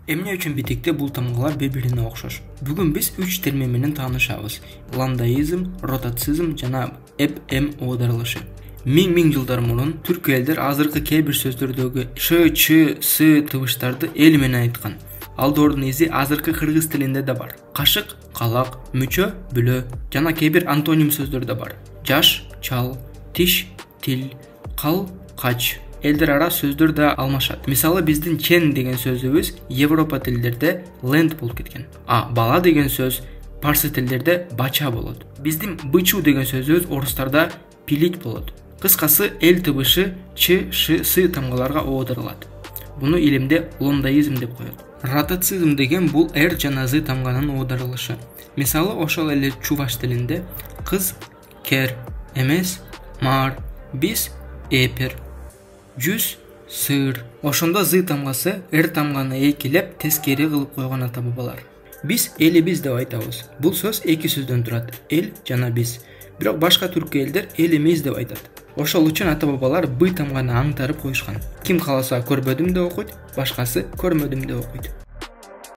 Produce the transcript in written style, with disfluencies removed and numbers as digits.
Эмне үчүн битикте бул тамгалар бири-бирине окшош? Бүгүн биз 3 термин менен таанышабыз. Ландаизм, ротацизм жана эп-эм оодарылышы. Миң жылдар мурун түрк элдер азыркы кээ бир сөздөрдөгү ш, ч, с тыбыштарды эл менен айткан. Ал доордун изи азыркы кыргыз тилинде да бар. Кашык, калак, мүчө, бүлө жана кээ бир антоним сөздөр да бар. Жаш, чал, тиш, тил, кал, кач. Элдер ара сөздөр да алмашат. Мисалы биздин чен деген сөзүбүз Европа тилдерде ленд болуп кеткен. Бала деген сөз парсы тилдерде бача болот. Биздин бычуу деген сөзүбүз орустарда пилит болот. Кыскасы эл тыбышы ч, ш, с тамгаларга оодарылат. Буну илимде лондаизм деп коет. Ротацизм деген бул р жана з тамганын оодарылышы. Мисалы ошол эле чуваш тилинде кыз кер, эмес маар, биз эпер, жүз сыр. Ошондо з тамгасы р тамганы экилеп тескери кылып койгон ата бабалар. Биз элибиз деп айтабыз. Бул сөз эки сөздөн турат, эл жана биз. Бирок башка түрк элдер элимиз деп айтат. Ошол үчүн ата бабалар б тамганы аңтарып коюшкан. Ким кааласа көрбөдүм деп окуйт, башкасы көрмөдүм деп окуйт.